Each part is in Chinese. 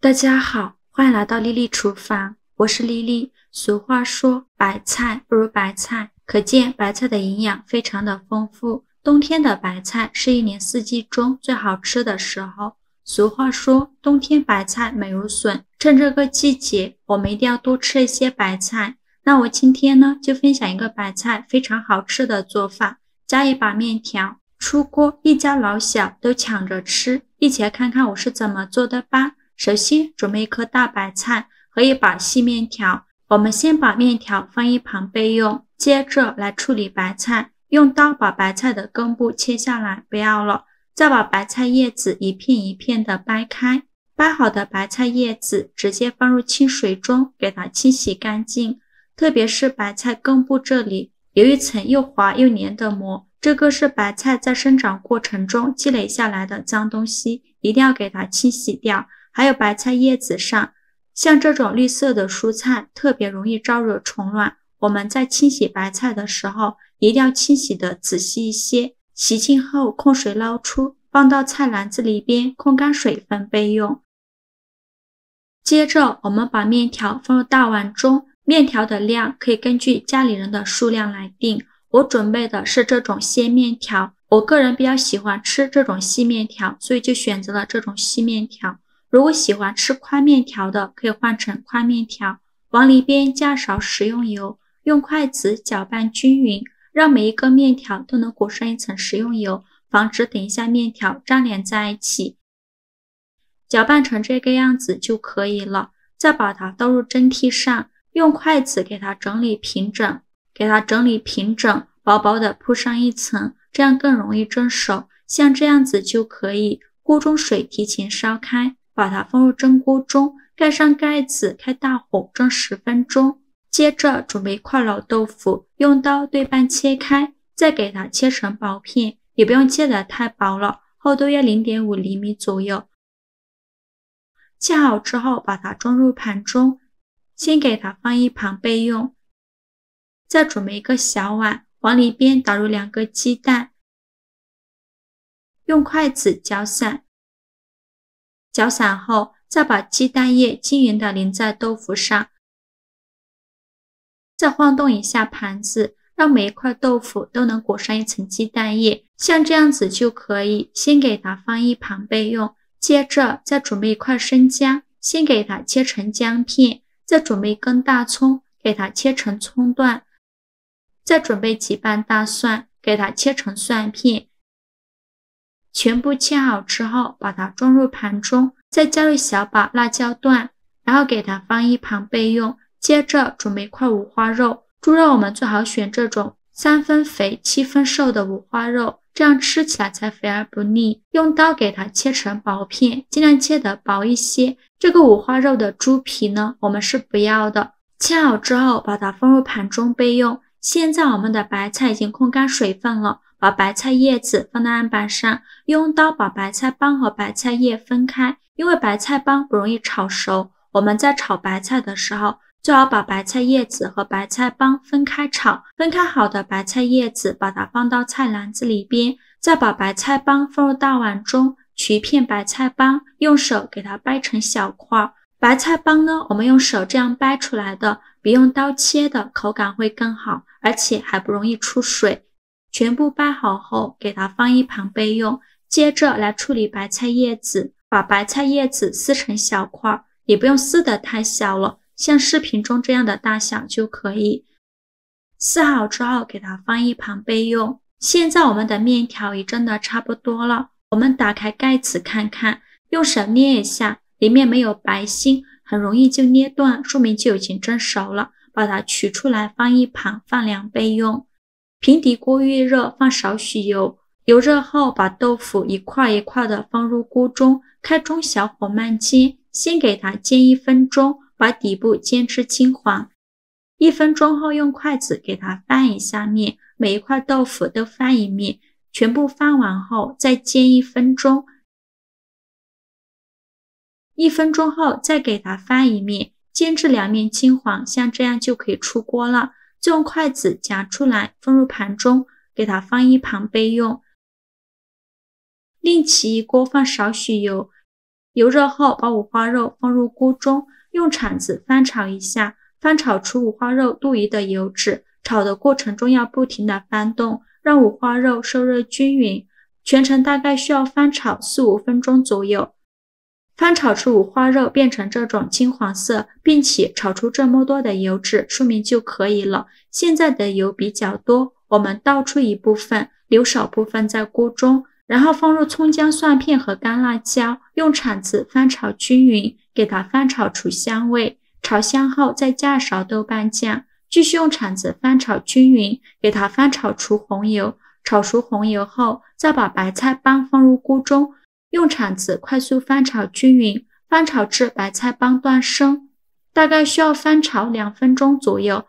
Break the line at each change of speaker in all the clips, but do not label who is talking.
大家好，欢迎来到丽丽厨房，我是丽丽。俗话说白菜不如白菜，可见白菜的营养非常的丰富。冬天的白菜是一年四季中最好吃的时候。俗话说冬天白菜美如笋，趁这个季节我们一定要多吃一些白菜。那我今天呢就分享一个白菜非常好吃的做法，加一把面条，出锅一家老小都抢着吃，一起来看看我是怎么做的吧。首先准备一颗大白菜和一把细面条，我们先把面条放一旁备用，接着来处理白菜，用刀把白菜的根部切下来，不要了，再把白菜叶子一片一片的掰开，掰好的白菜叶子直接放入清水中给它清洗干净，特别是白菜根部这里有一层又滑又黏的膜，这个是白菜在生长过程中积累下来的脏东西，一定要给它清洗掉。还有白菜叶子上，像这种绿色的蔬菜特别容易招惹虫卵，我们在清洗白菜的时候一定要清洗的仔细一些，洗净后控水捞出，放到菜篮子里边控干水分备用。接着我们把面条放入大碗中，面条的量可以根据家里人的数量来定，我准备的是这种鲜面条，我个人比较喜欢吃这种细面条，所以就选择了这种细面条。如果喜欢吃宽面条的，可以换成宽面条，往里边加勺食用油，用筷子搅拌均匀，让每一个面条都能裹上一层食用油，防止等一下面条粘连在一起。搅拌成这个样子就可以了，再把它倒入蒸屉上，用筷子给它整理平整，薄薄的铺上一层，这样更容易蒸熟，像这样子就可以。锅中水提前烧开，把它放入蒸锅中，盖上盖子，开大火蒸10分钟。接着准备一块老豆腐，用刀对半切开，再给它切成薄片，也不用切得太薄了，厚度约 0.5 厘米左右。切好之后把它装入盘中，先给它放一旁备用。再准备一个小碗，往里边打入2个鸡蛋，用筷子搅散。搅散后，再把鸡蛋液均匀地淋在豆腐上，再晃动一下盘子，让每一块豆腐都能裹上一层鸡蛋液，像这样子就可以。先给它放一旁备用，接着再准备一块生姜，先给它切成姜片，再准备一根大葱，给它切成葱段，再准备几瓣大蒜，给它切成蒜片。全部切好之后，把它装入盘中，再加入小把辣椒段，然后给它放一旁备用。接着准备一块五花肉，猪肉我们最好选这种3分肥7分瘦的五花肉，这样吃起来才肥而不腻。用刀给它切成薄片，尽量切得薄一些。这个五花肉的猪皮呢，我们是不要的。切好之后，把它放入盘中备用。现在我们的白菜已经控干水分了，把白菜叶子放在案板上，用刀把白菜帮和白菜叶分开，因为白菜帮不容易炒熟，我们在炒白菜的时候最好把白菜叶子和白菜帮分开炒。分开好的白菜叶子把它放到菜篮子里边，再把白菜帮放入大碗中，取一片白菜帮，用手给它掰成小块。白菜帮呢，我们用手这样掰出来的，比用刀切的口感会更好，而且还不容易出水。全部掰好后，给它放一旁备用。接着来处理白菜叶子，把白菜叶子撕成小块，也不用撕得太小了，像视频中这样的大小就可以。撕好之后，给它放一旁备用。现在我们的面条已蒸得差不多了，我们打开盖子看看，用手捏一下，里面没有白心，很容易就捏断，说明就已经蒸熟了。把它取出来放一旁，放凉备用。平底锅预热，放少许油，油热后把豆腐一块一块的放入锅中，开中小火慢煎，先给它煎1分钟，把底部煎至金黄。1分钟后用筷子给它翻一下面，每一块豆腐都翻一面，全部翻完后再煎1分钟。1分钟后再给它翻一面，煎至2面金黄，像这样就可以出锅了。再用筷子夹出来，放入盘中，给它放一旁备用。另起一锅放少许油，油热后，把五花肉放入锅中，用铲子翻炒一下，翻炒出五花肉多余的油脂。炒的过程中要不停地翻动，让五花肉受热均匀。全程大概需要翻炒4-5分钟左右。翻炒出五花肉变成这种金黄色，并且炒出这么多的油脂，说明就可以了。现在的油比较多，我们倒出一部分，留少部分在锅中，然后放入葱姜蒜片和干辣椒，用铲子翻炒均匀，给它翻炒出香味。炒香后再加勺豆瓣酱，继续用铲子翻炒均匀，给它翻炒出红油。炒出红油后，再把白菜帮放入锅中，用铲子快速翻炒均匀，翻炒至白菜帮断生，大概需要翻炒2分钟左右。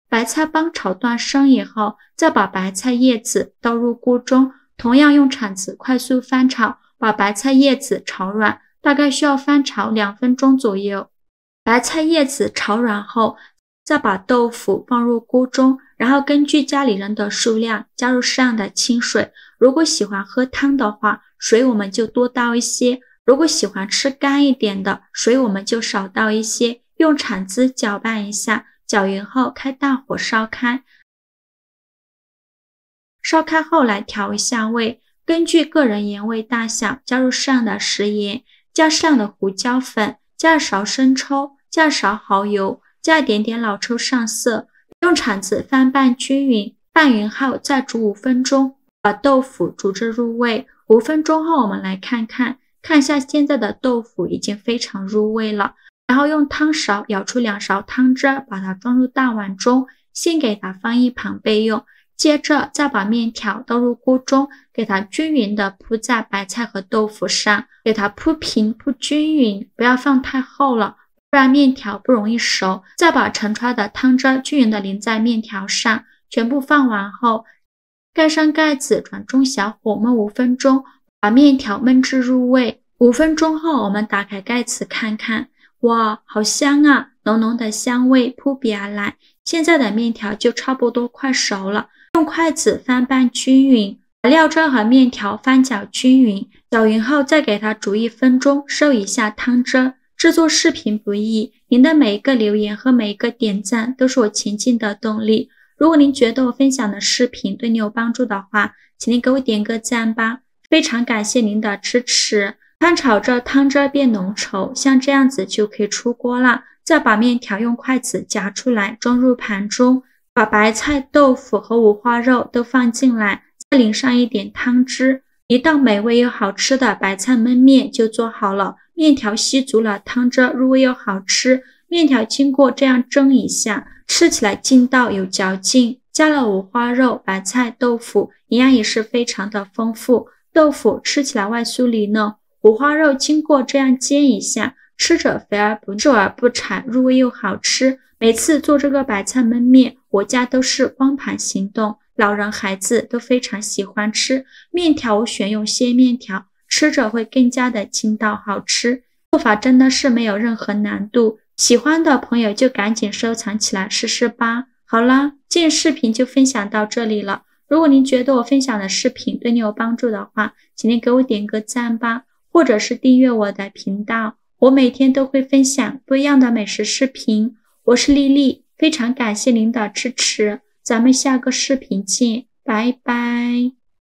白菜帮炒断生以后，再把白菜叶子倒入锅中，同样用铲子快速翻炒，把白菜叶子炒软，大概需要翻炒2分钟左右。白菜叶子炒软后，再把豆腐放入锅中，然后根据家里人的数量加入适量的清水。如果喜欢喝汤的话，水我们就多倒一些；如果喜欢吃干一点的，水我们就少倒一些。用铲子搅拌一下，搅匀后开大火烧开。烧开后来调一下味，根据个人盐味大小加入适量的食盐，加适量的胡椒粉，加1勺生抽，加1勺蚝油，加一点点老抽上色，用铲子翻拌均匀，拌匀后再煮5分钟，把豆腐煮至入味。5分钟后我们来看一下现在的豆腐已经非常入味了。然后用汤勺舀出2勺汤汁，把它装入大碗中，先给它放一旁备用。接着再把面条倒入锅中，给它均匀地铺在白菜和豆腐上，给它铺平铺均匀，不要放太厚了，不然面条不容易熟。再把盛出来的汤汁均匀地淋在面条上，全部放完后，盖上盖子转中小火焖5分钟，把面条焖至入味。5分钟后我们打开盖子看看，哇，好香啊，浓浓的香味扑鼻而来。现在的面条就差不多快熟了，用筷子翻拌均匀，把料汁和面条翻搅均匀，搅匀后再给它煮1分钟，收一下汤汁。制作视频不易，您的每一个留言和每一个点赞都是我前进的动力。如果您觉得我分享的视频对你有帮助的话，请您给我点个赞吧，非常感谢您的支持。翻炒着汤汁变浓稠，像这样子就可以出锅了。再把面条用筷子夹出来，装入盘中，把白菜、豆腐和五花肉都放进来，再淋上一点汤汁，一道美味又好吃的白菜焖面就做好了。面条吸足了汤汁，入味又好吃。面条经过这样蒸一下，吃起来劲道有嚼劲。加了五花肉、白菜、豆腐，营养也是非常的丰富。豆腐吃起来外酥里嫩，五花肉经过这样煎一下，吃着肥而不皱而不柴，入味又好吃。每次做这个白菜焖面，我家都是光盘行动，老人孩子都非常喜欢吃。面条我选用鲜面条，吃着会更加的劲道好吃。做法真的是没有任何难度，喜欢的朋友就赶紧收藏起来试试吧。好啦，今天视频就分享到这里了。如果您觉得我分享的视频对你有帮助的话，请您给我点个赞吧，或者是订阅我的频道。我每天都会分享不一样的美食视频。我是丽丽，非常感谢您的支持，咱们下个视频见，拜拜。